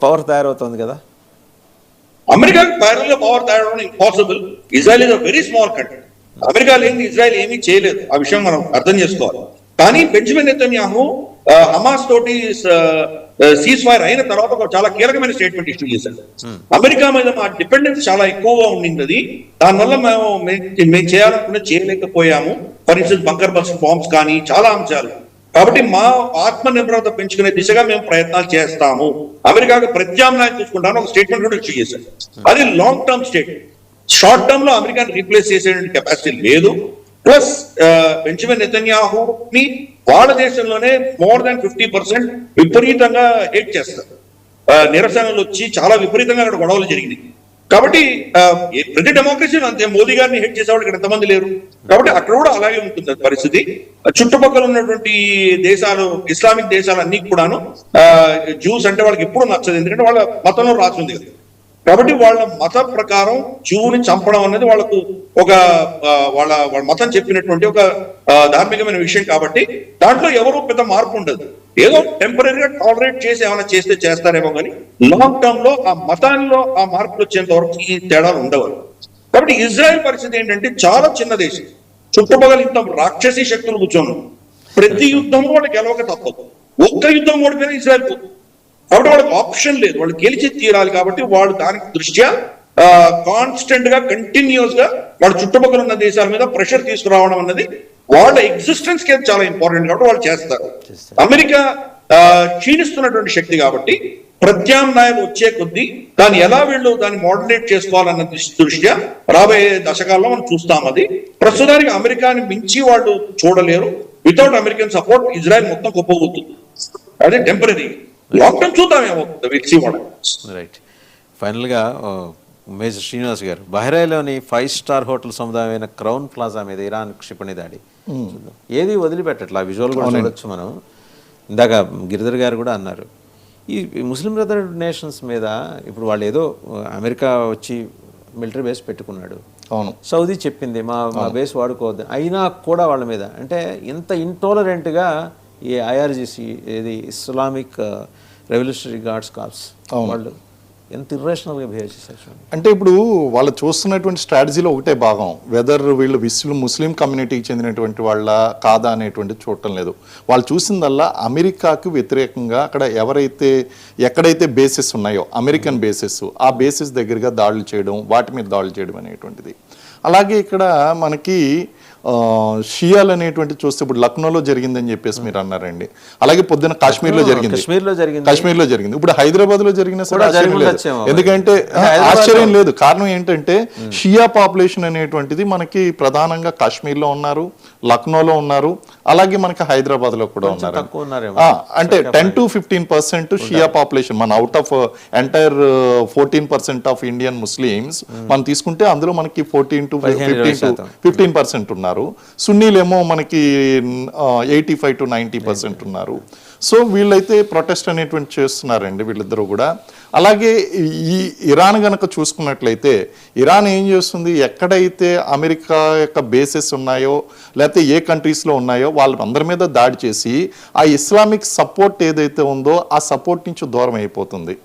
Power తయారవుతుంది కదా. అమెరికాకి ప్యారల్ పవర్ తయారవడం impossible. Israel is a very small country. America లేని ఇజ్రాయెల్ ఏమీ చేయలేదు, ఆ విషయం మనం అర్థం చేసుకోవాలి. కానీ బెంజమిన్ నెతన్యాహు హమాస్ తోటి సీజ్ ఫైర్ అయిన తర్వాత ఒక చాలా కీలకమైన స్టేట్మెంట్ ఇష్యూ చేశారు. అమెరికా మీద మా డిపెండెన్స్ చాలా ఎక్కువగా ఉండింది, దానివల్ల మేము చేయాలనుకున్న చేయలేకపోయాము. For instance bunker bus farms కానీ చాలా అంశాలు. కాబట్టి మా ఆత్మ నిర్భరత పెంచుకునే దిశగా మేము ప్రయత్నాలు చేస్తాము, అమెరికాకు ప్రత్యామ్నాయం చూసుకుంటాను ఒక స్టేట్మెంట్ కూడా ఇష్యూ చేశారు. అది long term statement. Short term లో అమెరికాని రీప్లేస్ చేసే కెపాసిటీ లేదు. ప్లస్ బెంజమిన్ నెతన్యాహుని వాళ్ళ దేశంలోనే మోర్ దాన్ 50% విపరీతంగా హేట్ చేస్తారు. నిరసనలు వచ్చి చాలా విపరీతంగా అక్కడ గొడవలు జరిగినాయి. కాబట్టి ప్రతి డెమోక్రసీలో అంతే, మోదీ గారిని హేట్ చేసేవాళ్ళు ఇక్కడ ఎంతమంది లేరు. కాబట్టి అక్కడ కూడా అలాగే ఉంటుంది పరిస్థితి. చుట్టుపక్కల ఉన్నటువంటి దేశాలు, ఇస్లామిక్ దేశాలన్నీ కూడాను జ్యూస్ అంటే వాళ్ళకి ఎప్పుడు నచ్చదు, ఎందుకంటే వాళ్ళ మతంలో రాసింది కదా. కాబట్టి వాళ్ళ మత ప్రకారం జూని చంపడం అనేది వాళ్ళకు ఒక వాళ్ళ మతం చెప్పినటువంటి ఒక ధార్మికమైన విషయం. కాబట్టి దాంట్లో ఎవరు పెద్ద మార్పు ఉండదు. ఏదో టెంపరీగా టాలరేట్ చేసి ఏమైనా చేస్తే చేస్తారేమో, కానీ లాంగ్ టర్మ్ లో ఆ మతాల్లో ఆ మార్పులు వచ్చేంత వరకు ఈ తేడాలు ఉండవు. కాబట్టి ఇజ్రాయెల్ పరిస్థితి ఏంటంటే చాలా చిన్న దేశం, చుట్టుపక్కల ఇంత రాక్షసీ శక్తులు కూర్చోను. ప్రతి యుద్ధంలో వాళ్ళు గెలవక తప్పదు. ఒక్క యుద్ధం ఓడిపోయినా ఇజ్రాయెల్ పోతుంది. కాబట్టి వాళ్ళకి ఆప్షన్ లేదు, వాళ్ళు గెలిచి తీరాలి. కాబట్టి వాళ్ళు దానికి దృష్ట్యా కాన్స్టెంట్ గా కంటిన్యూస్ గా వాళ్ళ చుట్టుపక్కల ఉన్న దేశాల మీద ప్రెషర్ తీసుకురావడం అన్నది వాళ్ళ ఎగ్జిస్టెన్స్ కి చాలా ఇంపార్టెంట్. కాబట్టి వాళ్ళు చేస్తారు. అమెరికా క్షీణిస్తున్నటువంటి శక్తి కాబట్టి ప్రత్యామ్నాయం వచ్చే కొద్దీ దాన్ని ఎలా వీళ్ళు దాన్ని మోడరేట్ చేసుకోవాలన్న దృష్ట్యా రాబోయే దశకాల్లో మనం చూస్తాం. అది ప్రస్తుతానికి అమెరికాని మించి వాళ్ళు చూడలేరు. వితౌట్ అమెరికన్ సపోర్ట్ ఇజ్రాయెల్ మొత్తం గొప్పగవుతుంది. అదే టెంపరీ. లాంగ్ టర్మ్ చూద్దామేమో. రైట్. ఫైనల్గా మేజర్ శ్రీనివాస్ గారు, బహ్రెయిన్లోని 5-స్టార్ హోటల్ సముదాయమైన క్రౌన్ ప్లాజా మీద ఇరాన్ క్షిపణి దాడి ఏది వదిలిపెట్టట్లా. విజువల్ కూడా చూడొచ్చు మనం. ఇందాక గిరిధర్ గారు కూడా అన్నారు, ఈ ముస్లిం బ్రదర్ నేషన్స్ మీద ఇప్పుడు వాళ్ళు ఏదో అమెరికా వచ్చి మిలిటరీ బేస్ పెట్టుకున్నాడు, అవును, సౌదీ చెప్పింది మా బేస్ వాడుకోవద్దు, అయినా కూడా వాళ్ళ మీద అంటే ఇంత ఇంటాలరెంట్గా ఈ ఐఆర్జీసీ ఏది ఇస్లామిక్ రెవల్యూషనరీ గార్డ్స్ కార్ప్స్ వాళ్ళు ఎంత ఇర్రేషనల్గా బిహేవ్ చేశారు. అంటే ఇప్పుడు వాళ్ళు చూస్తున్నటువంటి స్ట్రాటజీలో ఒకటే భాగం, వెదర్ వీళ్ళు ముస్లిం కమ్యూనిటీకి చెందినటువంటి వాళ్ళ కాదా అనేటువంటి చూడటం లేదు. వాళ్ళు చూసిందల్లా అమెరికాకు వ్యతిరేకంగా అక్కడ ఎక్కడైతే బేసెస్ ఉన్నాయో అమెరికన్ బేసెస్, ఆ బేసెస్ దగ్గరగా దాడులు చేయడం, వాటి మీద దాడులు చేయడం అనేటువంటిది. అలాగే ఇక్కడ మనకి షియాలు అనేటువంటి చూస్తే ఇప్పుడు లక్నోలో జరిగిందని చెప్పేసి మీరు అన్నారండి. అలాగే పొద్దున్న కాశ్మీర్లో జరిగింది. ఇప్పుడు హైదరాబాద్ లో జరిగిన సరే ఎందుకంటే ఆశ్చర్యం లేదు. కారణం ఏంటంటే షియా పాపులేషన్ అనేటువంటిది మనకి ప్రధానంగా కాశ్మీర్లో ఉన్నారు, లక్నోలో ఉన్నారు, అలాగే మనకి హైదరాబాద్ లో కూడా ఉన్నారు. అంటే 10 to 15% షియా పాపులేషన్ మన out of entire 14% of Indian Muslims మనం తీసుకుంటే అందులో మనకి 14 to 15% ఉన్నారు. సున్నీలేమో మనకి 85 to 90% ఉన్నారు. సో వీళ్ళైతే ప్రొటెస్ట్ అనేటువంటి చేస్తున్నారండి వీళ్ళిద్దరూ కూడా. అలాగే ఈ ఇరాన్ గనక చూసుకున్నట్లయితే ఇరాన్ ఏం చేస్తుంది, ఎక్కడైతే అమెరికా యొక్క బేసెస్ ఉన్నాయో లేకపోతే ఏ కంట్రీస్లో ఉన్నాయో వాళ్ళందరి మీద దాడి చేసి ఆ ఇస్లామిక్ సపోర్ట్ ఏదైతే ఉందో ఆ సపోర్ట్ నుంచి దూరం అయిపోతుంది.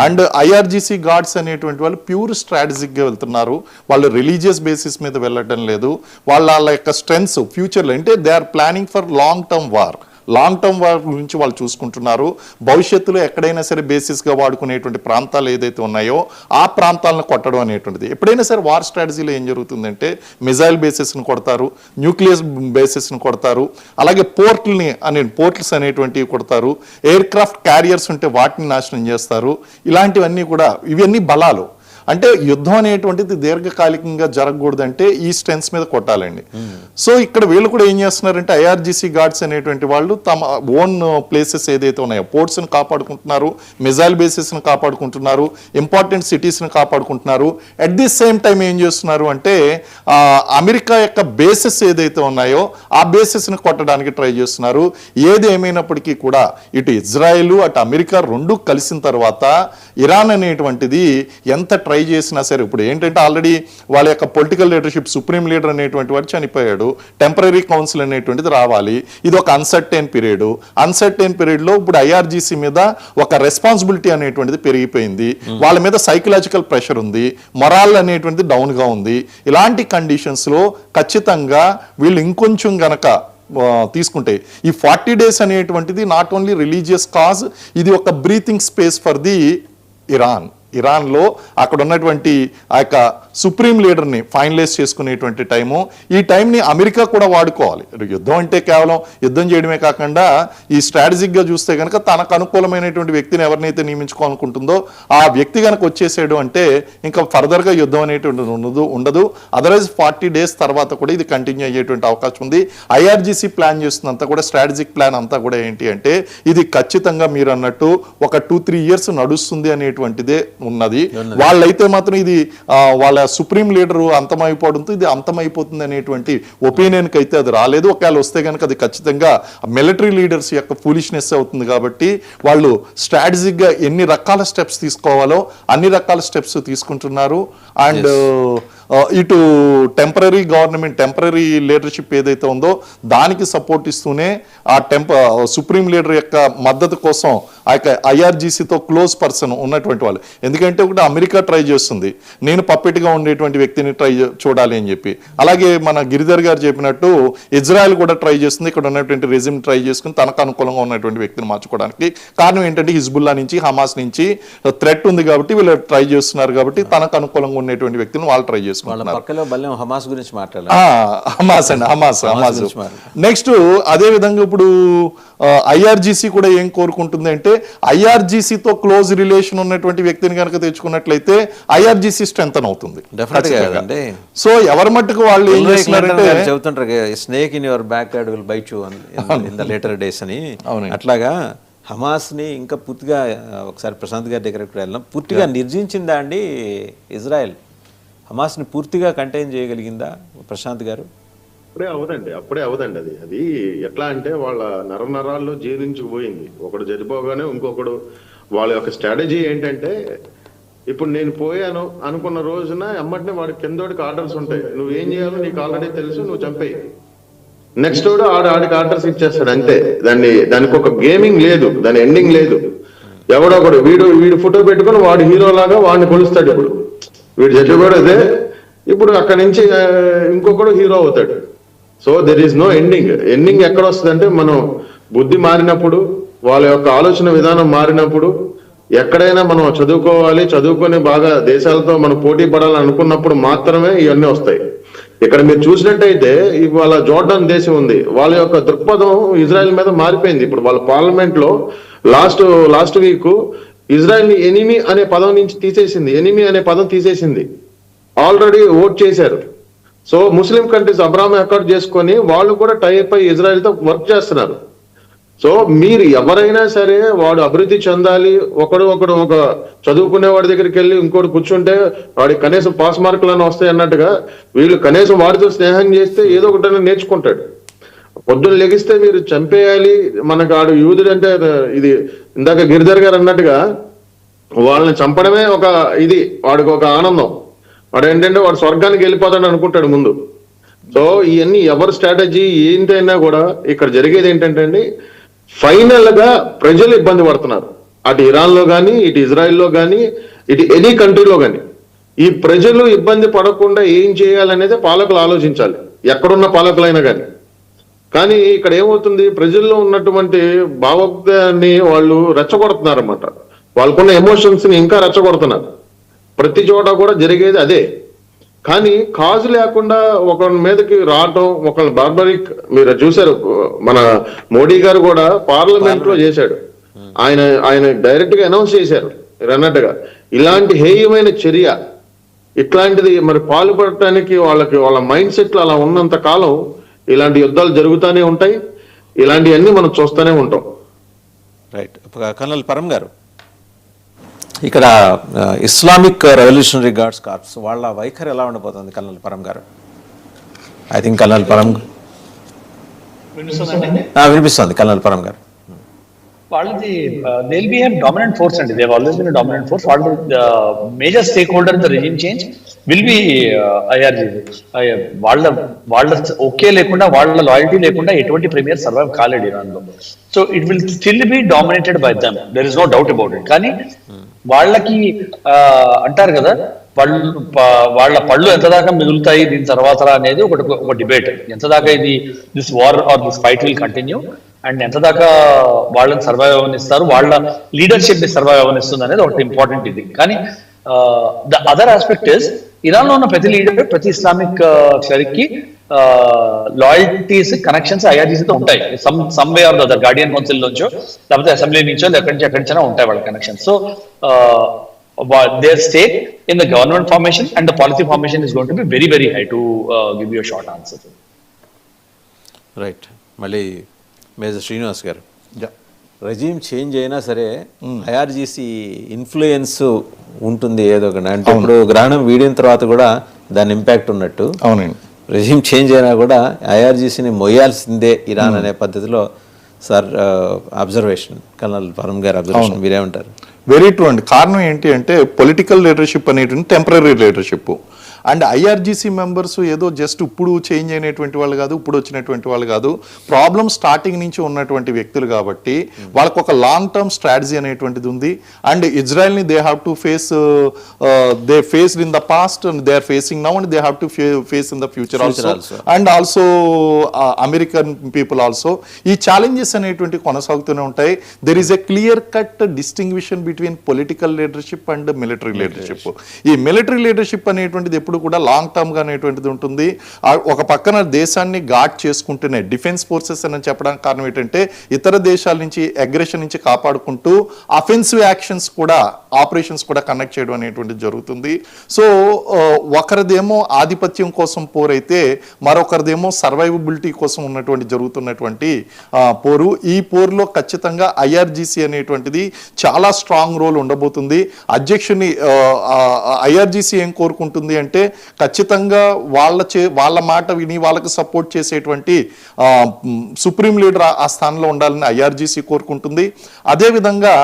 అండ్ ఐఆర్జీసీ గార్డ్స్ అనేటువంటి వాళ్ళు ప్యూర్ స్ట్రాటజిక్గా వెళ్తున్నారు, వాళ్ళు రిలీజియస్ బేసిస్ మీద వెళ్ళటం లేదు. వాళ్ళ యొక్క స్ట్రెంగ్స్ ఫ్యూచర్లో అంటే they are planning for long term war గురించి వాళ్ళు చూసుకుంటున్నారు. భవిష్యత్తులో ఎక్కడైనా సరే బేసిస్గా వాడుకునేటువంటి ప్రాంతాలు ఏదైతే ఉన్నాయో ఆ ప్రాంతాలను కొట్టడం అనేటువంటిది. ఎప్పుడైనా సరే వార్ స్ట్రాటజీలో ఏం జరుగుతుందంటే మిజైల్ బేసిస్ని కొడతారు, న్యూక్లియస్ బేసిస్ని కొడతారు, అలాగే పోర్ట్స్ అనేటువంటివి కొడతారు, ఎయిర్ క్రాఫ్ట్ క్యారియర్స్ ఉంటే వాటిని నాశనం చేస్తారు. ఇలాంటివన్నీ కూడా ఇవన్నీ బలాలు. అంటే యుద్ధం అనేటువంటిది దీర్ఘకాలికంగా జరగకూడదంటే ఈ స్ట్రెంగ్స్ మీద కొట్టాలండి. సో ఇక్కడ వీళ్ళు కూడా ఏం చేస్తున్నారంటే ఐఆర్జీసీ గార్డ్స్ అనేటువంటి వాళ్ళు తమ ఓన్ ప్లేసెస్ ఏదైతే ఉన్నాయో పోర్ట్స్ని కాపాడుకుంటున్నారు, మిజైల్ బేసెస్ని కాపాడుకుంటున్నారు, ఇంపార్టెంట్ సిటీస్ని కాపాడుకుంటున్నారు. అట్ ది సేమ్ టైం ఏం చేస్తున్నారు అంటే అమెరికా యొక్క బేసెస్ ఏదైతే ఉన్నాయో ఆ బేసెస్ని కొట్టడానికి ట్రై చేస్తున్నారు. ఏది ఏమైనప్పటికీ కూడా ఇటు ఇజ్రాయెల్ అటు అమెరికా రెండు కలిసిన తర్వాత ఇరాన్ అనేటువంటిది ఎంత ట్రై చేసినా సరే, ఇప్పుడు ఏంటంటే ఆల్రెడీ వాళ్ళ యొక్క పొలిటికల్ లీడర్షిప్, సుప్రీం లీడర్ అనేటువంటి వాడు చనిపోయాడు, టెంపరీ కౌన్సిల్ అనేటువంటిది రావాలి, ఇది ఒక అన్సర్టైన్ పీరియడ్లో ఇప్పుడు ఐఆర్జీసీ మీద ఒక రెస్పాన్సిబిలిటీ అనేటువంటిది పెరిగిపోయింది, వాళ్ళ మీద సైకలాజికల్ ప్రెషర్ ఉంది, మొరాల్ అనేటువంటిది డౌన్గా ఉంది. ఇలాంటి కండిషన్స్లో ఖచ్చితంగా వీళ్ళు ఇంకొంచెం గనక తీసుకుంటే ఈ 40 days అనేటువంటిది నాట్ ఓన్లీ రిలీజియస్ కాజ్, ఇది ఒక బ్రీతింగ్ స్పేస్ ఫర్ ది ఇరాన్లో అక్కడ ఉన్నటువంటి ఆ యొక్క సుప్రీం లీడర్ని ఫైనలైజ్ చేసుకునేటువంటి టైము. ఈ టైంని అమెరికా కూడా వాడుకోవాలి. యుద్ధం అంటే కేవలం యుద్ధం చేయడమే కాకుండా ఈ స్ట్రాటజిక్గా చూస్తే కనుక తనకు అనుకూలమైనటువంటి వ్యక్తిని ఎవరినైతే నియమించుకోవాలనుకుంటుందో ఆ వ్యక్తి కనుక వచ్చేసాడు అంటే ఇంకా ఫర్దర్గా యుద్ధం అనేటువంటి ఉండదు. అదర్వైజ్ 40 days తర్వాత కూడా ఇది కంటిన్యూ అయ్యేటువంటి అవకాశం ఉంది. ఐఆర్జీసీ ప్లాన్ చేస్తున్నంత కూడా స్ట్రాటజిక్ ప్లాన్ అంతా కూడా ఏంటి అంటే ఇది ఖచ్చితంగా మీరు అన్నట్టు ఒక 2-3 years నడుస్తుంది అనేటువంటిదే ఉన్నది. వాళ్ళైతే మాత్రం ఇది వాళ్ళ సుప్రీం లీడరు అంతమైపోవడంతో ఇది అంతమైపోతుంది అనేటువంటి ఒపీనియన్కి అయితే అది రాలేదు. ఒకవేళ వస్తే కనుక అది ఖచ్చితంగా మిలిటరీ లీడర్స్ యొక్క ఫూలిష్నెస్ అవుతుంది. కాబట్టి వాళ్ళు స్ట్రాటజిక్గా ఎన్ని రకాల స్టెప్స్ తీసుకోవాలో అన్ని రకాల స్టెప్స్ తీసుకుంటున్నారు. అండ్ ఇటు టెంపరీ గవర్నమెంట్, టెంపరీ లీడర్షిప్ ఏదైతే ఉందో దానికి సపోర్ట్ ఇస్తూనే ఆ సుప్రీం లీడర్ యొక్క మద్దతు కోసం ఆ యొక్క ఐఆర్జీసీతో క్లోజ్ పర్సన్ ఉన్నటువంటి వాళ్ళు, ఎందుకంటే ఒకటి అమెరికా ట్రై చేస్తుంది నేను పప్పెట్గా ఉండేటువంటి వ్యక్తిని చూడాలి అని చెప్పి, అలాగే మన గిరిధర్ గారు చెప్పినట్టు ఇజ్రాయెల్ కూడా ట్రై చేస్తుంది ఇక్కడ ఉన్నటువంటి రెజిమ్ ట్రై చేసుకుని తనకు అనుకూలంగా ఉన్నటువంటి వ్యక్తిని మార్చుకోవడానికి. కారణం ఏంటంటే హిజ్బుల్లా నుంచి, హమాస్ నుంచి థ్రెట్ ఉంది కాబట్టి వీళ్ళు ట్రై చేస్తున్నారు, కాబట్టి తనకు అనుకూలంగా ఉన్నటువంటి వ్యక్తిని వాళ్ళు ట్రై చేసుకుంటున్నారు. హమాస్ గురించి హమాస్ నెక్స్ట్ అదే విధంగా ఇప్పుడు ఐఆర్జీసీ కూడా ఏం కోరుకుంటుంది అంటే ఐఆర్జీసీతో క్లోజ్ రిలేషన్ ఉన్నటువంటి వ్యక్తిని కనుక తెచ్చుకున్నట్లయితే ఐఆర్జీసీ స్ట్రెంథన్ అవుతుంది. సో ఎవరి మట్టుకు వాళ్ళు ఏం చేస్తున్నారంటే చెబుతుంటారు snake in your backyard will bite you in the later days అని. అట్లాగా హమాస్ని ఇంకా పూర్తిగా ఒకసారి ప్రశాంత్ గారి దగ్గరికి వెళ్ళాం, పూర్తిగా నిర్జించిందా అండి ఇజ్రాయెల్? హమాస్ని పూర్తిగా కంటైన్ చేయగలిగిందా ప్రశాంత్ గారు? అప్పుడే అవదండి. అది ఎట్లా అంటే వాళ్ళ నరాల్లో జీర్ణించుకుపోయింది. ఒకడు చనిపోగానే ఇంకొకడు వాళ్ళ యొక్క స్ట్రాటజీ ఏంటంటే ఇప్పుడు నేను పోయాను అనుకున్న రోజున ఎమ్మటినే వాడి కిందోడికి ఆర్డర్స్ ఉంటాయి, నువ్వేం చేయాలో నీకు ఆల్రెడీ తెలుసు, నువ్వు చంపేయి. నెక్స్ట్ వాడు ఆడికి ఆర్డర్స్ ఇచ్చేస్తాడు అంతే. దానికి ఒక గేమింగ్ లేదు, దాని ఎండింగ్ లేదు. ఎవడొకడు వీడు ఫోటో పెట్టుకుని వాడు హీరో లాగా వాడిని కొలుస్తాడు. ఇప్పుడు వీడు చచ్చిపోయాడు అదే, ఇప్పుడు అక్కడి నుంచి ఇంకొకడు హీరో అవుతాడు. So there is no ending ఎక్కడ వస్తుందంటే మనం బుద్ధి మారినప్పుడు, వాళ్ళ యొక్క ఆలోచన విధానం మారినప్పుడు, ఎక్కడైనా మనం చదువుకొని బాగా దేశాలతో మనం పోటీ పడాలని అనుకున్నప్పుడు మాత్రమే ఇవన్నీ వస్తాయి. ఇక్కడ మీరు చూసినట్టయితే ఇవాళ జోర్డాన్ దేశం ఉంది, వాళ్ళ యొక్క దృక్పథం ఇజ్రాయెల్ మీద మారిపోయింది. ఇప్పుడు వాళ్ళ పార్లమెంట్ లో లాస్ట్ వీక్ ఇజ్రాయెల్ ని ఎనిమీ అనే పదం నుంచి తీసేసింది. ఆల్రెడీ ఓట్ చేశారు. So Muslim countries Abraham accord చేసుకొని వాళ్ళు కూడా టైప్ అయ్యి ఇజ్రాయెల్ తో వర్క్ చేస్తున్నారు. సో మీరు ఎవరైనా సరే వాడు అభివృద్ధి చెందాలి, ఒకడు ఒక చదువుకునే వాడి దగ్గరికి వెళ్ళి ఇంకోటి కూర్చుంటే వాడికి కనీసం పాస్ మార్కులను వస్తాయి అన్నట్టుగా వీళ్ళు కనీసం వాడితో స్నేహం చేస్తే ఏదో ఒకటి నేర్చుకుంటాడు. పొద్దున్న లెగిస్తే మీరు చంపేయాలి, మనకు ఆడు యూదుడు అంటే ఇది ఇందాక గిరిధర్ గారు అన్నట్టుగా వాళ్ళని చంపడమే ఒక ఇది, వాడికి ఒక ఆనందం. వాడు ఏంటంటే వాడు స్వర్గానికి వెళ్ళిపోతాడు అనుకుంటాడు ముందు. సో ఇవన్నీ ఎవరి స్ట్రాటజీ ఏంటైనా కూడా ఇక్కడ జరిగేది ఏంటంటే అండి, ఫైనల్ గా ప్రజలు ఇబ్బంది పడుతున్నారు. అటు ఇరాన్ లో కానీ, ఇటు ఇజ్రాయెల్లో కానీ, ఇటు ఎనీ కంట్రీలో కానీ. ఈ ప్రజలు ఇబ్బంది పడకుండా ఏం చేయాలనేది పాలకులు ఆలోచించాలి, ఎక్కడున్న పాలకులైనా కానీ ఇక్కడ ఏమవుతుంది, ప్రజల్లో ఉన్నటువంటి భావోద్వేగాన్ని వాళ్ళు రెచ్చగొడుతున్నారు అన్నమాట. వాళ్ళకున్న ఎమోషన్స్ ని ఇంకా రెచ్చగొడుతున్నారు. ప్రతి చోట కూడా జరిగేది అదే. కానీ కాజు లేకుండా ఒకరి మీదకి రావటం, ఒకరి బార్బరిక్ మీరు చూశారు. మన మోడీ గారు కూడా పార్లమెంట్ లో చేశాడు, ఆయన డైరెక్ట్ గా అనౌన్స్ చేశారు అన్నట్టుగా. ఇలాంటి హేయమైన చర్య ఇట్లాంటిది మరి పాల్పడటానికి వాళ్ళ మైండ్ సెట్లు అలా ఉన్నంత కాలం ఇలాంటి యుద్ధాలు జరుగుతూనే ఉంటాయి, ఇలాంటివన్నీ మనం చూస్తూనే ఉంటాం. రైట్. కర్నల్ పరం గారు, ఇక్కడ ఇస్లామిక్ రెవల్యూషనరీ గార్డ్స్ కార్ప్స్ వాళ్ళ వైఖరి ఎలా ఉండబోతుంది కర్నల్ పరం గారు? ఐ థింక్ కర్నల్ పరం వినిపిస్తుంది. కర్నల్ పరం గారు వాళ్ళది they'll be a dominant force అండి. They've always been a dominant force. వాళ్ళ major stakeholder in the regime change will be IRGC. వాళ్ళ ఓకే లేకుండా, వాళ్ళ లాయల్టీ లేకుండా ఎటువంటి ప్రీమియర్ సర్వైవ్ కాలేడు ఇరాన్ లో. So it will still be dominated by them, there is no doubt about it. కానీ వాళ్ళకి అంటారు కదా, వాళ్ళ పళ్ళు ఎంత దాకా మిగులుతాయి దీని తర్వాత అనేది ఒక డిబేట్. ఎంత దాకా ఇది this war or this fight will continue and ఎంత దాకా వాళ్ళని సర్వైవ్ అవనిస్తారు, వాళ్ళ లీడర్షిప్ ని సర్వైవ్ అవనిస్తుంది అనేది ఒకటి ఇంపార్టెంట్ ఇది. కానీ the other aspect is, Iran లో ఉన్న ప్రతి లీడర్, ప్రతి ఇస్లామిక్ క్లరిక్ కి లాయల్టీస్, కనెక్షన్స్ ఐఆర్జీసీతో ఉంటాయి. Some way or the Guardian Council నుంచో లేకపోతే అసెంబ్లీ నుంచో ఎక్కడి నుంచైనా ఉంటాయి వాళ్ళ connections. So their stake in the government formation and the policy formation is going to be very, very high, to give you a short answer. Right. మళ్ళీ major Srinivas గారు, regime change అయినా సరే ఐఆర్జీసీ ఇన్ఫ్లుయెన్స్ ఉంటుంది ఏదో ఒకటి. అంటే ఇప్పుడు గ్రహణం వీడిన తర్వాత కూడా దాని ఇంపాక్ట్ ఉన్నట్టు. అవునండి. రెజీమ్ చేంజ్ అయినా కూడా ఐఆర్జీసీని మొయ్యాల్సిందే ఇరాన్ అనే పద్ధతిలో సార్ అబ్జర్వేషన్, కల్నల్ పరం గారి అబ్జర్వేషన్ మీరేమంటారు? వెరీ ట్రూ అండి. కారణం ఏంటి అంటే పొలిటికల్ లీడర్షిప్ అనేటువంటి temporary leadership. And IRGC members ఏదో జస్ట్ ఇప్పుడు చేంజ్ అయినటువంటి వాళ్ళు కాదు, ఇప్పుడు వచ్చినటువంటి వాళ్ళు కాదు, ప్రాబ్లమ్ స్టార్టింగ్ నుంచి ఉన్నటువంటి వ్యక్తులు కాబట్టి వాళ్ళకు ఒక లాంగ్ టర్మ్ స్ట్రాటజీ అనేటువంటిది ఉంది. అండ్ ఇజ్రాయెల్ని they have to face, they faced in the past and they are facing now and they have to face in the future also. And also American people also. ఈ challenges అనేటువంటి కొనసాగుతూనే ఉంటాయి. There is a clear cut distinction between political leadership and military leadership. ఈ military leadership అనేటువంటిది ఎప్పుడు కూడా long term గా అనేటువంటిది ఉంటుంది. ఒక పక్కన దేశాన్ని గార్డ్ చేసుకుంటూనే డిఫెన్స్ ఫోర్సెస్ అని చెప్పడానికి కారణం ఏంటంటే ఇతర దేశాల నుంచి అగ్రెషన్ నుంచి కాపాడుకుంటూ అఫెన్సివ్ యాక్షన్స్ కూడా, ఆపరేషన్స్ కూడా కండక్ట్ చేయడం అనేటువంటిది జరుగుతుంది. సో ఒకరిదేమో ఆధిపత్యం కోసం పోరైతే మరొకరిదేమో సర్వైవబిలిటీ కోసం జరుగుతున్నటువంటి పోరు. ఈ పోరులో ఖచ్చితంగా ఐఆర్జీసీ అనేటువంటిది చాలా స్ట్రాంగ్ రోల్ ఉండబోతుంది. అధ్యక్షుని ఐఆర్జీసీ ఏం కోరుకుంటుంది అంటే ఖచ్చితంగా వాళ్ళ మాట విని వాళ్ళకి సపోర్ట్ చేసేటువంటి సుప్రీం లీడర్ ఆ స్థానంలో ఉండాలని ఐఆర్జీసీ కోరుకుంటుంది. అదేవిధంగా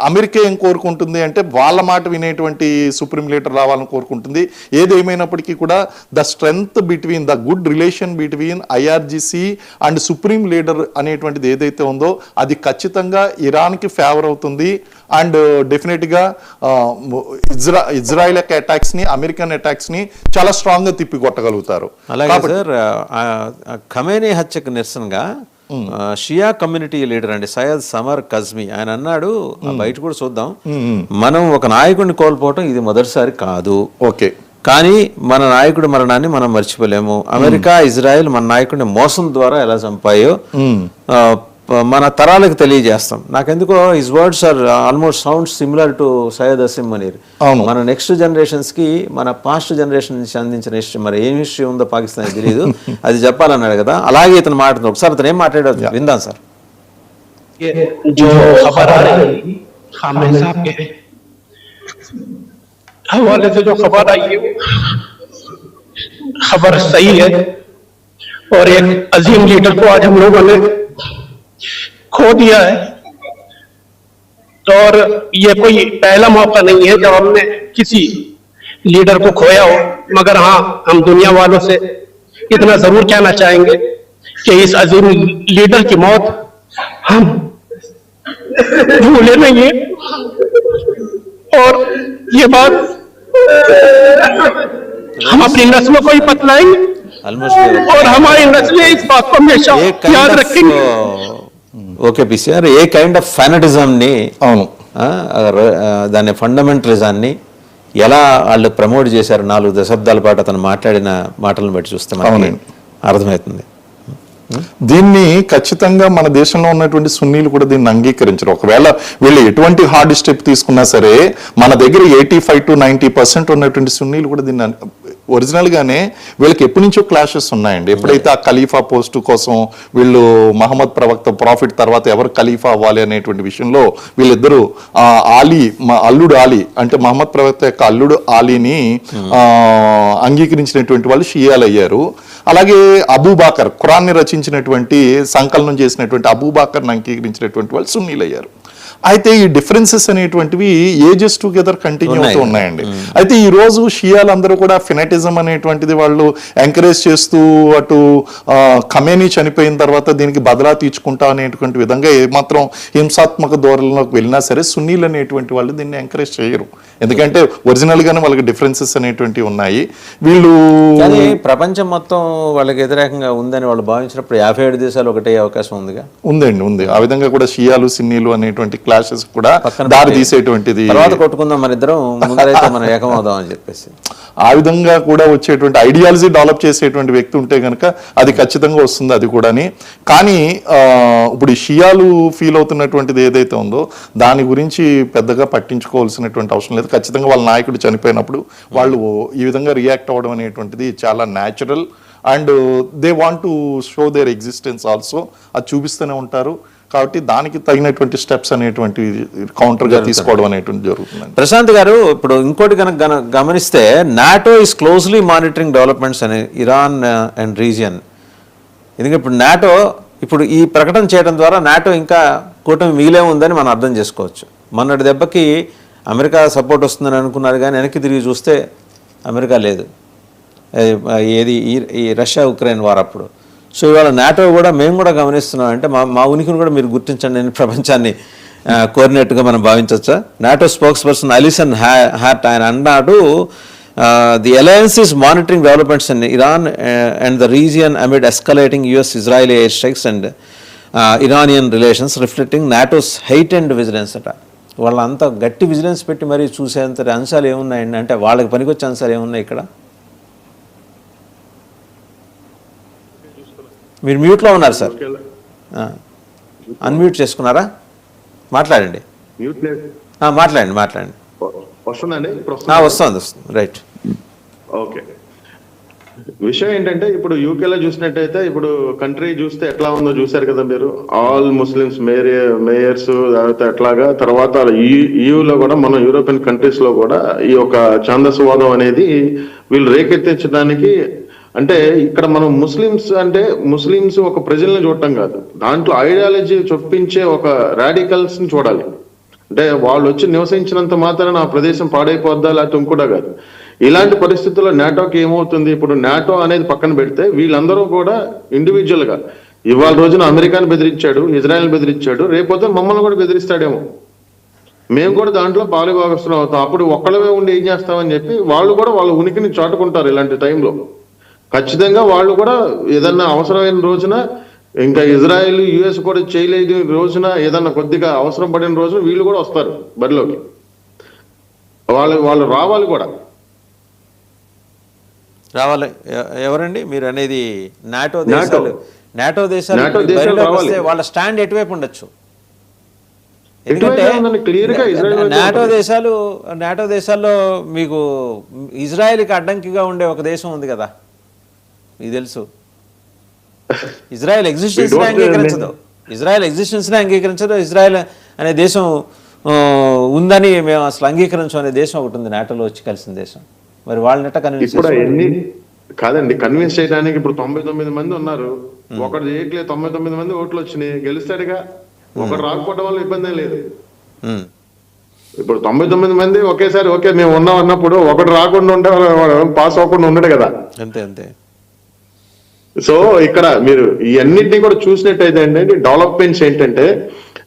అమెరికా ఏం కోరుకుంటుంది అంటే వాళ్ళ మాట వినేటువంటి సుప్రీం లీడర్ రావాలని కోరుకుంటుంది. ఏదేమైనప్పటికీ కూడా the strength between, the good relation between IRGC and supreme leader అనేటువంటిది ఏదైతే ఉందో అది ఖచ్చితంగా ఇరాన్కి ఫేవర్ అవుతుంది. అండ్ డెఫినెట్గా ఇజ్రాయెల్ అటాక్స్ ని, అమెరికన్ అటాక్స్ ని చాలా స్ట్రాంగ్ గా తిప్పి కొట్టగలుగుతారు. అలాగే సార్, ఖమేనీ హత్యకు నిరసనగా షియా కమ్యూనిటీ లీడర్ అండి సయ్యద్ సమర్ కజ్మీ ఆయన అన్నాడు, బయట కూడా చూద్దాం, మనం ఒక నాయకుడిని కోల్పోవటం ఇది మొదటిసారి కాదు. ఓకే, కానీ మన నాయకుడి మరణాన్ని మనం మర్చిపోలేము. అమెరికా, ఇజ్రాయెల్ మన నాయకుడిని మోసం ద్వారా ఎలా చంపాయో మన తరాలకు తెలియజేస్తాం. నాకెందుకో his words are almost sound similar to Syed Asim Munir. మన నెక్స్ట్ జనరేషన్స్ కి, మన పాస్ట్ జనరేషన్ నుంచి అందించిన హిస్టరీ, మరి ఏం హిస్టరీ ఉందో పాకిస్తాన్ తెలియదు, అది చెప్పాలన్నాడు కదా. అలాగే ఇతను మాట్లాడుతుంది. ఒకసారి అతను ఏం మాట్లాడారు విందాం సార్. जो खबर आ रही खामेनी साहब के हवाले से, जो खबर आई है खबर सही है और एक अजीम लीडर को आज हम लोगों ने खो दिया है. और ये कोई पहला मौका नहीं है जब हमने किसी लीडर को खोया हो, मगर हाँ, हम दुनिया वालों से इतना जरूर कहना चाहेंगे कि इस अजीम लीडर की मौत हम भूले नहीं है. और ये बात हम अपनी नस्लों को ही बतलाएंगे और हमारी नस्लें इस बात को हमेशा याद रखेंगे. Okay PCR, A kind of fanaticism ని, దాని ఫండమెంటలిజాన్ని ఎలా వాళ్ళు ప్రమోట్ చేశారు 4 దశాబ్దాల పాటు అతను మాట్లాడిన మాటలను బట్టి చూస్తే మనకి అర్థమవుతుంది. దీన్ని ఖచ్చితంగా మన దేశంలో ఉన్నటువంటి సున్నీలు కూడా దీన్ని అంగీకరించరు. ఒకవేళ వీళ్ళు ఎటువంటి హార్డ్ స్టెప్ తీసుకున్నా సరే మన దగ్గర 85 to 90% ఉన్నటువంటి సున్నీలు కూడా దీన్ని ఒరిజినల్ గానే వీళ్ళకి ఎప్పటి నుంచో క్లాషెస్ ఉన్నాయండి. ఎప్పుడైతే ఆ ఖలీఫా పోస్టు కోసం వీళ్ళు మహమ్మద్ ప్రవక్త ప్రాఫిట్ తర్వాత ఎవరు ఖలీఫా అవ్వాలి అనేటువంటి విషయంలో వీళ్ళిద్దరూ ఆలీ, అల్లుడు ఆలీ అంటే మహమ్మద్ ప్రవక్త యొక్క అల్లుడు ఆలీని అంగీకరించినటువంటి వాళ్ళు షియాలు అయ్యారు. అలాగే అబూబాకర్, ఖురాన్ని రచించినటువంటి సంకలనం చేసినటువంటి అబూబాకర్ని అంగీకరించినటువంటి వాళ్ళు సున్నీలు అయ్యారు. అయితే ఈ డిఫరెన్సెస్ అనేటువంటివి ఏజెస్ టుగెదర్ కంటిన్యూ అవుతూ ఉన్నాయండి. అయితే ఈ రోజు షియాలందరూ కూడా ఫినటిజం అనేటువంటిది వాళ్ళు ఎంకరేజ్ చేస్తూ అటు ఖమేనీ చనిపోయిన తర్వాత దీనికి బదలా తీర్చుకుంటా అనేటువంటి విధంగా ఏమాత్రం హింసాత్మక ధోరణిలోకి వెళ్ళినా సరే సున్నీలు అనేటువంటి వాళ్ళు దీన్ని ఎంకరేజ్ చేయరు. ఎందుకంటే ఒరిజినల్ గానే వాళ్ళకి డిఫరెన్సెస్ అనేటువంటివి ఉన్నాయి. వీళ్ళు కానీ ప్రపంచం మొత్తం వాళ్ళకి వ్యతిరేకంగా ఉందని వాళ్ళు భావించినప్పుడు 57 దేశాలు ఒకటే అవకాశం ఉందిగా. ఉంది. ఆ విధంగా కూడా షియాలు సున్నీలు అనేటువంటి క్లాషెస్ కూడా దారి తీసేటువంటిది. తర్వాత కొట్టుకుందాం మన ఇద్దరం, ముందరైతే మనం ఏకమవుదాం అని చెప్పేసి ఆ విధంగా కూడా వచ్చేటువంటి ఐడియాలజీ డెవలప్ చేసేటువంటి వ్యక్తి ఉంటే కనుక అది ఖచ్చితంగా వస్తుంది. అది కూడాని. కానీ ఇప్పుడు ఈ షియాలు ఫీల్ అవుతున్నటువంటిది ఏదైతే ఉందో దాని గురించి పెద్దగా పట్టించుకోవాల్సినటువంటి అవసరం లేదు. ఖచ్చితంగా వాళ్ళ నాయకుడు చనిపోయినప్పుడు వాళ్ళు ఈ విధంగా రియాక్ట్ అవ్వడం అనేటువంటిది చాలా natural. And they want to show their existence also. అది చూపిస్తూనే ఉంటారు. కాబట్టి దానికి తగినటువంటి స్టెప్స్ అనేటువంటి కౌంటర్ గా తీసుకోవడం అనేటువంటి జరుగుతుంది. ప్రశాంత్ గారు, ఇప్పుడు ఇంకోటి కనుక గమనిస్తే NATO is closely monitoring developments అనే ఇరాన్ అండ్ రీజియన్. ఎందుకంటే ఇప్పుడు నాటో ఇప్పుడు ఈ ప్రకటన చేయడం ద్వారా నాటో ఇంకా కూటమి మిగిలే ఉందని మనం అర్థం చేసుకోవచ్చు. మొన్నటి దెబ్బకి అమెరికా సపోర్ట్ వస్తుందని అనుకున్నారు, కానీ వెనక్కి తిరిగి చూస్తే అమెరికా లేదు. ఏది ఈ రష్యా ఉక్రెయిన్ వార్ అప్పుడు. సో ఇవాళ నాటో కూడా మేము కూడా గమనిస్తున్నాం. అంటే మా ఉనికిని కూడా మీరు గుర్తించండి అని ప్రపంచాన్ని కోరినట్టుగా మనం భావించవచ్చా? NATO spokesperson Allison Hart ఆయన అన్నాడు, the alliance is monitoring developments in Iran and the region amid escalating US-Israeli air strikes and Iranian relations reflecting NATO's height and vigilance అట. వాళ్ళంతా గట్టి విజిలెన్స్ పెట్టి మరీ చూసేంత అంశాలు ఏమున్నాయండి? అంటే వాళ్ళకి పనికొచ్చే అంశాలు ఏమున్నాయి ఇక్కడ? మీరు మ్యూట్లో ఉన్నారు సార్, అన్మ్యూట్ చేసుకున్నారా? మాట్లాడండి. మాట్లాడండి. వస్తుందండి? వస్తుంది. రైట్. ఓకే. విషయం ఏంటంటే ఇప్పుడు యూకేలో చూసినట్టయితే ఇప్పుడు కంట్రీ చూస్తే ఎట్లా ఉందో చూసారు కదా మీరు. ఆల్ ముస్లిమ్స్ మేయర్స్ ఎట్లాగా, తర్వాత ఈయూలో కూడా మన యూరోపియన్ కంట్రీస్ లో కూడా ఈ యొక్క ఛాందసవాదం అనేది వీళ్ళు రేకెత్తించడానికి, అంటే ఇక్కడ మనం ముస్లిమ్స్ ఒక ప్రజల్ని చూడటం కాదు, దాంట్లో ఐడియాలజీ చొప్పించే ఒక రాడికల్స్ ని చూడాలి. అంటే వాళ్ళు వచ్చి నివసించినంత మాత్రాన ఆ ప్రదేశం పాడైపోద్దా లేకపోతే ఇంకోటా కాదు. ఇలాంటి పరిస్థితుల్లో నాటోకి ఏమవుతుంది, ఇప్పుడు నాటో అనేది పక్కన పెడితే వీళ్ళందరూ కూడా ఇండివిజువల్ గా ఇవాళ రోజున అమెరికాని బెదిరించాడు, ఇజ్రాయెల్ బెదిరించాడు, రేపొద్దు మమ్మల్ని కూడా బెదిరిస్తాడేమో, మేము కూడా దాంట్లో పాలుభాగస్తులం అవుతాం, అప్పుడు ఒక్కళ్ళమే ఉండి ఏం చేస్తామని చెప్పి వాళ్ళు కూడా వాళ్ళ ఉనికిని చాటుకుంటారు. ఇలాంటి టైంలో ఖచ్చితంగా వాళ్ళు కూడా ఏదన్నా అవసరమైన రోజున, ఇంకా ఇజ్రాయెల్ US కూడా చేయలేదు రోజున, ఏదన్నా కొద్దిగా అవసరం పడిన రోజున వీళ్ళు కూడా వస్తారు బరిలోకి. వాళ్ళు రావాలి కూడా. రావాలి. ఎవరండి మీరు అనేది? నాటో దేశాలు వాళ్ళ స్టాండ్ ఎటువైపు ఉండొచ్చు? ఎందుకంటే నాటో దేశాల్లో మీకు ఇజ్రాయెల్కి అడ్డంకిగా ఉండే ఒక దేశం ఉంది కదా, మీకు తెలుసు. Israel existence అంగీకరించదు. ఇజ్రాయెల్ అనే దేశం ఉందని మేము అసలు అంగీకరించు అనే దేశం ఒకటి ఉంది నాటోలో వచ్చి కలిసిన దేశం. మరి వాళ్ళని కన్విన్స్ కాదండి, కన్విన్స్ చేయడానికి ఇప్పుడు 99 మంది ఉన్నారు, ఒకటి చేయట్లేదు. 99 మంది ఓట్లు వచ్చినాయి, గెలుస్తాడుగా. ఒకటి రాకపోవడం వల్ల ఇబ్బంది లేదు. ఇప్పుడు 99 మంది ఒకేసారి ఓకే మేము ఉన్నాం అన్నప్పుడు ఒకటి రాకుండా ఉంటే పాస్ అవ్వకుండా ఉండడు కదా. అంతే. సో ఇక్కడ మీరు ఇవన్నింటినీ కూడా చూసినట్టయితే ఏంటంటే డెవలప్మెంట్స్ ఏంటంటే,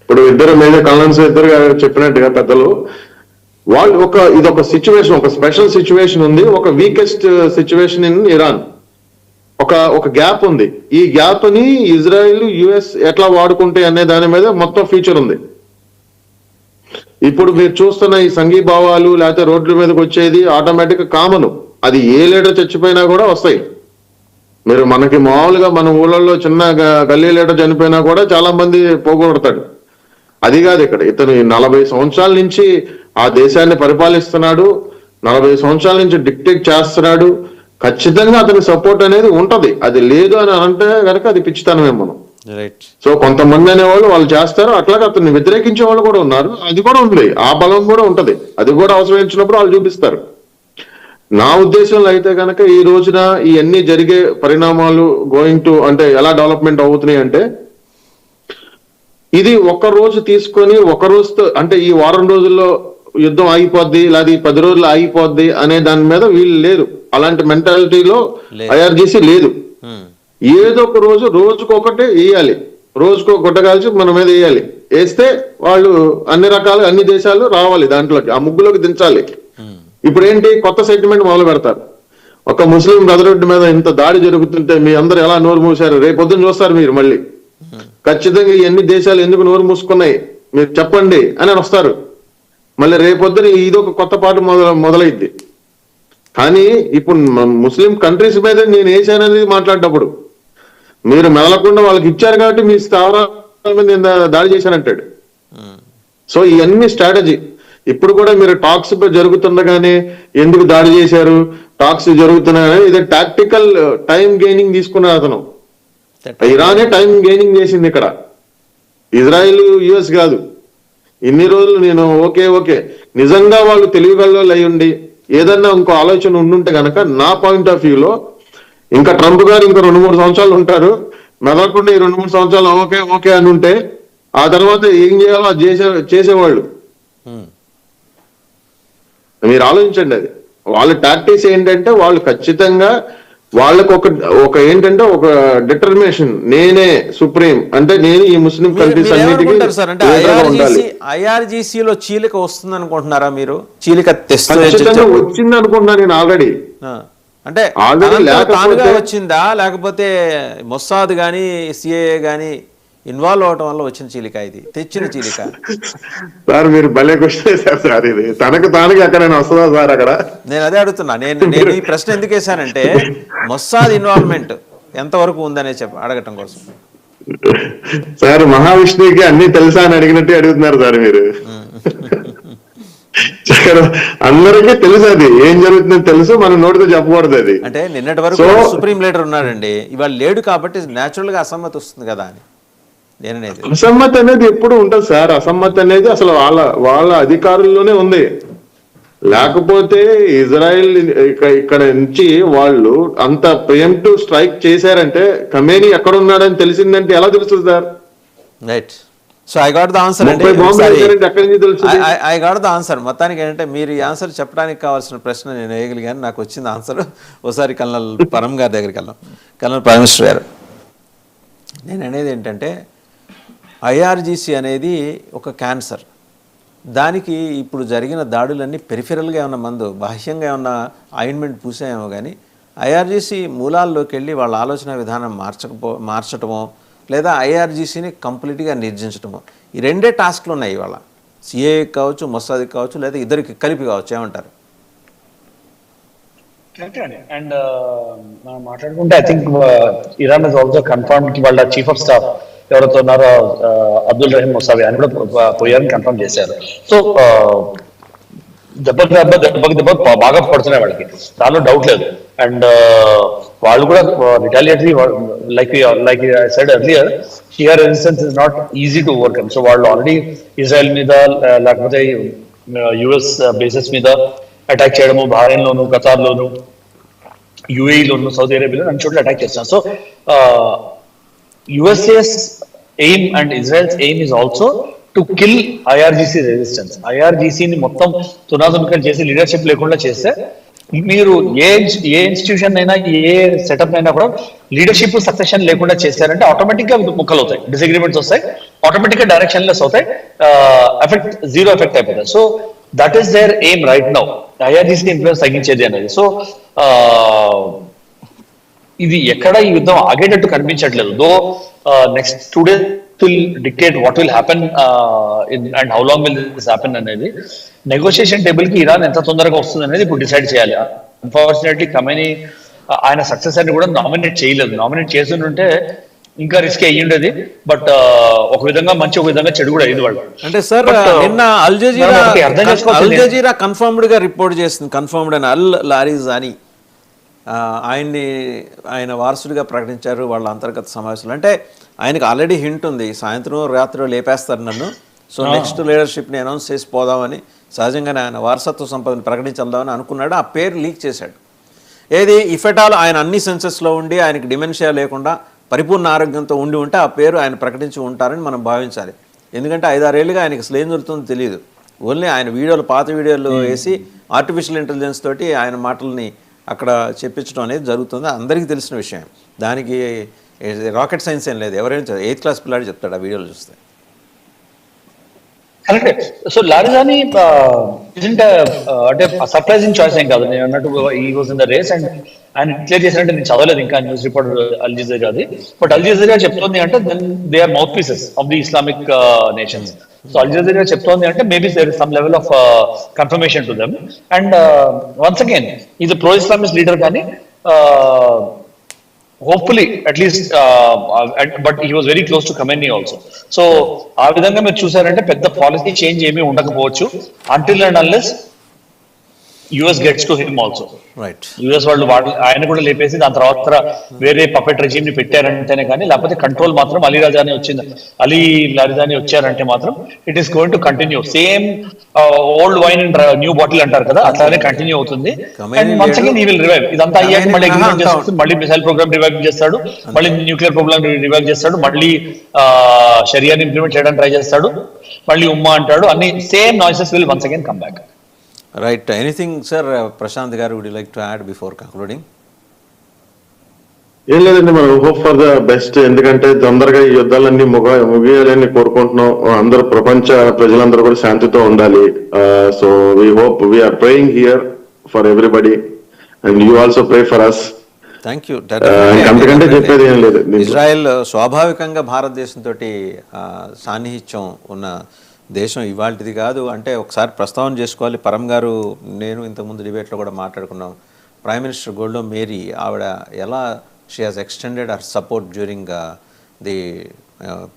ఇప్పుడు ఇద్దరు మేజర్ కలన్స్ ఇద్దరు చెప్పినట్టుగా పెద్దలు, వాళ్ళు ఇదొక సిచ్యువేషన్, ఒక స్పెషల్ సిచ్యువేషన్ ఉంది, ఒక వీకెస్ట్ సిచ్యువేషన్ ఇన్ ఇరాన్. ఒక గ్యాప్ ఉంది. ఈ గ్యాప్ ని ఇజ్రాయెల్ US ఎట్లా వాడుకుంటాయి అనే దాని మీద మొత్తం ఫ్యూచర్ ఉంది. ఇప్పుడు మీరు చూస్తున్న ఈ సంఘీభావాలు లేకపోతే రోడ్ల మీదకి వచ్చేది ఆటోమేటిక్ కామన్. అది ఏ లీడర్ చచ్చిపోయినా కూడా వస్తాయి. మీరు మనకి మామూలుగా మన ఊళ్ళల్లో చిన్న గల్లీ లీడర్ చనిపోయినా కూడా చాలా మంది పోగొడతాడు. అది కాదు ఇక్కడ. ఇతను 40 సంవత్సరాల నుంచి ఆ దేశాన్ని పరిపాలిస్తున్నాడు, 40 సంవత్సరాల నుంచి డిక్టేట్ చేస్తున్నాడు. ఖచ్చితంగా అతని సపోర్ట్ అనేది ఉంటది. అది లేదు అని అంటే కనుక అది పిచ్చితనమే మనం. సో కొంతమంది అనేవాళ్ళు వాళ్ళు చేస్తారు, అట్లాగే అతన్ని వ్యతిరేకించే వాళ్ళు కూడా ఉన్నారు. అది కూడా ఉంది, ఆ బలం కూడా ఉంటది. అది కూడా అవసరం ఇచ్చినప్పుడు వాళ్ళు చూపిస్తారు. నా ఉద్దేశంలో అయితే కనుక ఈ రోజున ఇవన్నీ జరిగే పరిణామాలు గోయింగ్ టు అంటే ఎలా డెవలప్మెంట్ అవుతున్నాయి అంటే, ఇది ఒక రోజు తీసుకొని ఒక రోజుతో అంటే ఈ వారం రోజుల్లో యుద్ధం ఆగిపోద్ది లేదా 10 రోజులు ఆగిపోద్ది అనే దాని మీద వీళ్ళు లేరు. అలాంటి మెంటాలిటీలో IRGC లేదు. ఏదో ఒక రోజు రోజుకొకటి వేయాలి, రోజుకో గుడ్డ కాల్చి మన మీద వేయాలి. వేస్తే వాళ్ళు అన్ని దేశాలు రావాలి దాంట్లోకి, ఆ ముగ్గులోకి దించాలి. ఇప్పుడు ఏంటి, కొత్త సెంటిమెంట్ మొదలు పెడతారు. ఒక ముస్లిం బ్రదర్హుడ్ మీద ఇంత దాడి జరుగుతుంటే మీ అందరూ ఎలా నోరు మూసారు, రేపొద్దున చూస్తారు మీరు మళ్ళీ. ఖచ్చితంగా ఈ అన్ని దేశాలు ఎందుకు నోరు మూసుకున్నాయి మీరు చెప్పండి అని వస్తారు. మళ్ళీ రేపొద్దున ఇదొక కొత్త పాట మొదలైద్ది. కానీ ఇప్పుడు ముస్లిం కంట్రీస్ మీద నేను వేసానని మాట్లాడేటప్పుడు మీరు మెదలకుండా వాళ్ళకి ఇచ్చారు కాబట్టి మీ స్థావరాల మీద నేను దాడి చేశానంటాడు. సో ఇవన్నీ స్ట్రాటజీ. ఇప్పుడు కూడా మీరు టాక్స్ జరుగుతుండగానే ఎందుకు దాడి చేశారు, టాక్స్ జరుగుతున్నాయని ఇది టాక్టికల్ టైం గెయినింగ్ తీసుకున్నారు అతను. ఇరానే టైం గెయినింగ్ చేసింది ఇక్కడ, ఇజ్రాయెల్ US కాదు. ఇన్ని రోజులు నేను ఓకే నిజంగా వాళ్ళు తెలివిగల్లో అయి ఉండి ఏదన్నా ఇంకో ఆలోచన ఉండుంటే కనుక నా పాయింట్ ఆఫ్ వ్యూలో ఇంకా ట్రంప్ గారు ఇంకా 2-3 సంవత్సరాలు ఉంటారు, మెదలకుండా ఈ 2-3 సంవత్సరాలు ఓకే అని ఉంటే ఆ తర్వాత ఏం చేయాలో అది చేసేవాళ్ళు. మీరు ఆలోచించండి. అది వాళ్ళ టాక్టిక్స్ ఏంటంటే వాళ్ళు ఖచ్చితంగా వాళ్ళకు ఒక ఏంటంటే ఒక డిటర్మినేషన్, నేనే సుప్రీం అంటే నేను ఈ ముస్లిం కంట్రీస్ అన్నిటికీ ఉండాలి. IRGCలో చీలిక వస్తుంది అనుకుంటున్నారా మీరు? చీలిక ఖచ్చితంగా వచ్చింది అనుకుంటున్నా నేను ఆల్రెడీ. అంటే తానుగా వచ్చిందా లేకపోతే మొస్సాద్ గానీ CIA గానీ ఇన్వాల్వ్ అవటం వల్ల వచ్చిన చీలిక, ఇది తెచ్చిన చీలిక? సార్ మీరు భలే క్వశ్చన్ వేశారు సార్. ఇది తనకు ఎక్కడైనా వస్తుందా సార్ అక్కడ? నేను అదే అడుగుతున్నా. నేను ఈ ప్రశ్న ఎందుకు వేశానంటే మొస్సాద్ ఇన్వాల్వ్మెంట్ ఎంతవరకు ఉందనే అడగటం కోసం. సార్ మహావిష్ణువుకి అన్ని తెలుసా అని అడిగినట్టే అడుగుతున్నారు సార్ మీరు. అందరికీ తెలుసు అది ఏం జరుగుతుందని తెలుసు, మనం నోటితో చెప్పకూడదు. అది అంటే నిన్నటి వరకు సుప్రీం లీడర్ ఉన్నాడండి, ఇవాళ లేడు కాబట్టి న్యాచురల్ గా అసమ్మతి వస్తుంది కదా అని నేననేది. అసమ్మతి అనేది ఎప్పుడు ఉంటుంది సార్. అసమ్మతి అనేది అసలు వాళ్ళ అధికారుల్లోనే ఉంది. లేకపోతే ఇజ్రాయెల్ ఇక్కడ నుంచి వాళ్ళు అంత ప్రియంప్టివ్ స్ట్రైక్ చేశారంటే ఖమేనీ ఎక్కడ ఉన్నాడని తెలిసిందంటే ఎలా తెలుస్తుంది sir? Right. So I got the answer అండి. I got the answer. మొత్తానికి ఏంటంటే మీరు ఈ ఆన్సర్ చెప్పడానికి కావాల్సిన ప్రశ్న నేను వేయగలిగాను, నాకు వచ్చింది ఆన్సర్. ఒకసారి కల్నల్ పరం గారి దగ్గరికి వెళ్దాం. కల్నల్ పరమేశ్వర్ గారు, నేను అనేది ఏంటంటే IRGC అనేది ఒక క్యాన్సర్. దానికి ఇప్పుడు జరిగిన దాడులన్నీ పెరిఫెరల్గా ఏమన్నా మందు, బాహ్యంగా ఏమన్నా ఆయింట్మెంట్ పూసాయేమో కానీ IRGC మూలాల్లోకి వెళ్ళి వాళ్ళ ఆలోచన విధానం మార్చటమో లేదా IRGCని కంప్లీట్గా నిర్జించటమో, ఈ రెండే టాస్క్లు ఉన్నాయి ఇవాళ. CIA కావచ్చు, మొస్సాద్కి కావచ్చు, లేదా ఇద్దరికి కలిపి కావచ్చు. ఏమంటారు? అండ్ మనం మాట్లాడుకుంటే I think Iran has also confirm కి వాళ్ళ చీఫ్ ఆఫ్ స్టాఫ్ ఎవరైతే ఉన్నారో అబ్దుల్ రహీం ముసావి అని కూడా పోయారని కన్ఫర్మ్ చేశారు. సో దెబ్బకి బాగా పడుతున్నాయి వాళ్ళకి, దానిలో డౌట్ లేదు. అండ్ వాళ్ళు కూడా retaliatory like I said earlier, shear resistance is not easy to overcome. So వాళ్ళు ఆల్రెడీ ఇజ్రాయెల్ మీద లేకపోతే US బేసెస్ మీద అటాక్ చేయడము, బహ్రెయిన్ లోను, ఖతార్ లోను, UAE లోను, సౌదీ అరేబియాలో అన్ని చోట్ల అటాక్ చేస్తున్నారు. So USA's aim and Israel's aim is also to kill IRGC resistance. IRGCని మొత్తం తునాతునకలు చేసి లీడర్షిప్ లేకుండా చేస్తే, మీరు ఏ ఇన్స్టిట్యూషన్ అయినా ఏ సెటప్ అయినా కూడా లీడర్షిప్ సక్సెషన్ లేకుండా చేశారంటే ఆటోమేటిక్ గా ముక్కలు అవుతాయి, డిసగ్రిమెంట్స్ వస్తాయి, ఆటోమేటిక్ గా డైరెక్షన్ లెస్ అవుతాయి, జీరో ఎఫెక్ట్ అయిపోతాయి. So that is their aim right now, IRGC influence తగ్గించేది అనేది. సో ఇది ఎక్కడ ఈ యుద్ధం ఆగేటట్టు కనిపించట్లేదు. Though next 2 days will dictate what will happen and how long will this happen అనేది. నెగోషియేషన్ టేబుల్ కి ఇరాన్ ఎంత తొందరగా వస్తుంది అనేది ఇప్పుడు డిసైడ్ చేయాలి. అన్ఫార్చునేట్లీ ఖమేనీ ఆయన సక్సెస్ అని కూడా నామినేట్ చేయలేదు. నామినేట్ చేస్తుంటే ఇంకా రిస్క్ అయ్యి ఉండేది. బట్ ఒక విధంగా మంచి, ఒక విధంగా చెడు కూడా అయింది వాళ్ళు. అంటే సార్ నిన్న అల్ జజీరా కన్ఫర్మ్డ్ గా రిపోర్ట్ చేస్తుంది, కన్ఫర్మ్డ్ అని అల్ లారీజాని ఆయన వారసుడిగా ప్రకటించారు వాళ్ళ అంతర్గత సమావేశాలు. అంటే ఆయనకు ఆల్రెడీ హింట్ ఉంది, సాయంత్రం రాత్రి లేపేస్తారు నన్ను, సో నెక్స్ట్ లీడర్షిప్ని అనౌన్స్ చేసి పోదామని సహజంగానే ఆయన వారసత్వ సంపదను ప్రకటించాలని అనుకున్నాడు, ఆ పేరు లీక్ చేశాడు. ఏది ఇఫెటాల్ ఆయన అన్ని సెన్సెస్లో ఉండి ఆయనకి డిమెన్షియా లేకుండా పరిపూర్ణ ఆరోగ్యంతో ఉండి ఉంటే ఆ పేరు ఆయన ప్రకటించి ఉంటారని మనం భావించాలి. ఎందుకంటే 5-6 ఏళ్ళుగా ఆయనకి అసలు ఏం జరుగుతుందో తెలియదు. ఓన్లీ ఆయన వీడియోలు, పాత వీడియోలు వేసి ఆర్టిఫిషియల్ ఇంటెలిజెన్స్ తోటి ఆయన మాటల్ని అక్కడ చెప్పించడం అనేది జరుగుతుంది, అందరికీ తెలిసిన విషయం. దానికి రాకెట్ సైన్స్ ఏం లేదు, ఎవరైనా 8th క్లాస్ పిల్లాడు చెప్తాడు ఆ వీడియోలు చూస్తే. కరెక్ట్. సో లారిజాని ఇజంట్ అంటే సర్ప్రైజింగ్ చాయిస్ ఏం కాదు. నేను అన్నట్టు ఈ was in the race and ఆయన డిక్లేర్ చేసినట్టు నేను చదవలేదు ఇంకా న్యూస్ రిపోర్ట్ అల్ జజీరాది. బట్ అల్ జజీరా చెప్తోంది అంటే then they are mouthpieces of the Islamic nations. So Al Jazeera చెప్తోంది అంటే maybe there is some level of confirmation to them. And once again is pro Islamist leader కానీ hopefully at least but he was very close to Khamenei also. So ఆ విధంగా మీరు చూసారంటే పెద్ద policy change ఏమీ ఉండకపోవచ్చు until and unless US gets to him also. Right. US వాళ్ళు ఆయన కూడా లేపేసి దాని తర్వాత వేరే పపెట్ రెజీమ్ ని పెట్టారంటేనే కానీ, లేకపోతే కంట్రోల్ మాత్రం అలీ లారిజాని వచ్చారంటే మాత్రం it is going to continue same old wine and new bottle అంటారు కదా, అట్లానే కంటిన్యూ అవుతుంది. And once again he will revive. ఇదంతా అయ్యాక మళ్ళీ అగ్రిమెంట్ చేస్తాడు, మళ్ళీ మిసైల్ ప్రోగ్రామ్ రివైవ్ చేస్తాడు, మళ్ళీ న్యూక్లియర్ ప్రోగ్రామ్ రివైవ్ చేస్తాడు, మళ్ళీ షరియాని ఇంప్లిమెంట్ చేయడానికి ట్రై చేస్తాడు, మళ్ళీ ఉమ్మా అంటాడు. అన్ని same noises will once again come back. Right. Anything sir Prashant garu would you like to add before concluding? ఏం లేదండి, మనం హోప్ ఫర్ ద బెస్ట్. ఎందుకంటే తొందరగా ఈ యుద్ధాలన్నీ ముగియాలని కోరుకుంటున్నాం. అందరూ ప్రపంచ ప్రజలందరూ కూడా శాంతితో ఉండాలి. So we hope we are praying here for everybody and you also pray for us. Thank you. అంతకంటే చెప్పేది ఏం లేదు. ఇజ్రాయెల్ స్వాభావికంగా భారతదేశంతో సాన్నిహిత్యం ఉన్న దేశం, ఇవాళది కాదు. అంటే ఒకసారి ప్రస్తావన చేసుకోవాలి. పరం గారు నేను ఇంతకుముందు డిబేట్లో కూడా మాట్లాడుకున్నాం. ప్రైమ్ మినిస్టర్ గోల్డో మేరీ ఆవిడ ఎలా she has extended her support during the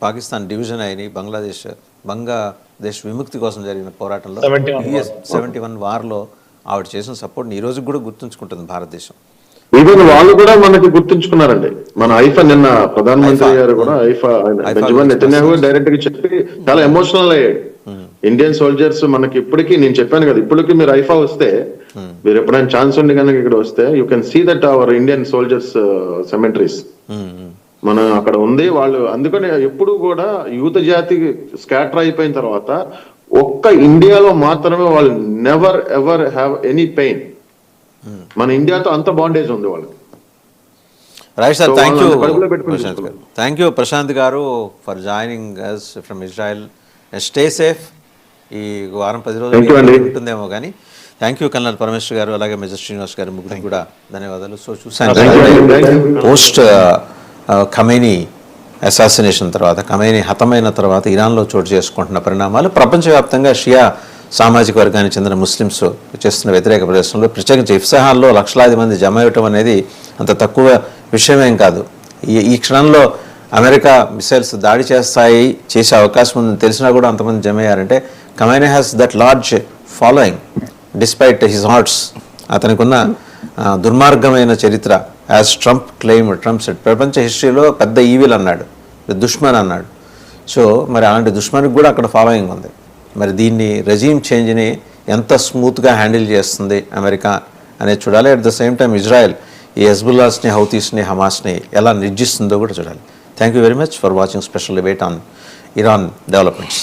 Pakistan division అయిన బంగ్లాదేశ్ విముక్తి కోసం జరిగిన పోరాటంలో 71 వార్లో ఆవిడ చేసిన సపోర్ట్ని ఈ రోజుకి కూడా గుర్తుంచుకుంటుంది భారతదేశం. ఈవెన్ వాళ్ళు కూడా మనకి గుర్తుంచుకున్నారండి. మన ఐఫా నిన్న ప్రధానమంత్రి గారు కూడా బెంజమిన్ నెతన్యాహు డైరెక్ట్ గా చెప్పి చాలా ఎమోషనల్ అయ్యాడు. ఇండియన్ సోల్జర్స్ మనకి ఇప్పటికీ, నేను చెప్పాను కదా, ఇప్పటికీ మీరు ఐఫా వస్తే, మీరు ఎప్పుడైనా ఛాన్స్ ఉండి కనుక ఇక్కడ వస్తే you can see that our Indian soldiers cemeteries మనం అక్కడ ఉంది. వాళ్ళు అందుకని ఎప్పుడు కూడా యూత జాతి స్కాటర్ అయిపోయిన తర్వాత ఒక్క ఇండియాలో మాత్రమే వాళ్ళు never ever have any pain. మన ఇండియాతో అంత బాండేజ్ ఉంది వాళ్ళకి. Right sir, thank you Prashant garu for joining us from Israel. Stay safe. ఈ వారం 10 రోజులు ఉంటుందేమో కానీ. థ్యాంక్ యూ కల్నల్ పరమేశ్వర్ గారు, అలాగే మేజర్ శ్రీనివాస్ గారు, ముగ్గురికి కూడా ధన్యవాదాలు. సో చూసాను పోస్ట్ ఖమేనీ అసాసినేషన్ తర్వాత, ఖమేనీ హతమైన తర్వాత ఇరాన్లో చోటు చేసుకుంటున్న పరిణామాలు, ప్రపంచవ్యాప్తంగా షియా సామాజిక వర్గానికి చెందిన ముస్లిమ్స్ చేస్తున్న వ్యతిరేక ప్రదర్శనలో, ప్రత్యేకించి ఇఫ్సాహాల్లో లక్షలాది మంది జమ అయ్యటం అనేది అంత తక్కువ విషయమేం కాదు. ఈ క్షణంలో అమెరికా మిసైల్స్ దాడి చేసే అవకాశం ఉందని తెలిసినా కూడా అంతమంది జమ అయ్యారంటే Khamenei has that large following despite his hearts. అతనికి ఉన్న దుర్మార్గమైన చరిత్ర, యాజ్ ట్రంప్ సెడ్, ప్రపంచ హిస్టరీలో పెద్ద ఈవిల్ అన్నాడు, దుష్మన్ అన్నాడు. సో మరి అలాంటి దుష్మన్కి కూడా అక్కడ ఫాలోయింగ్ ఉంది. మరి దీన్ని రెజీమ్ చేంజ్ని ఎంత స్మూత్గా హ్యాండిల్ చేస్తుంది అమెరికా అనేది చూడాలి. At the same time Israel ఈ హెజ్బుల్లాస్ని, హౌతీస్ని, హమాస్ని ఎలా నిర్జిస్తుందో కూడా చూడాలి. Thank you very much for watching special debate on Iran developments.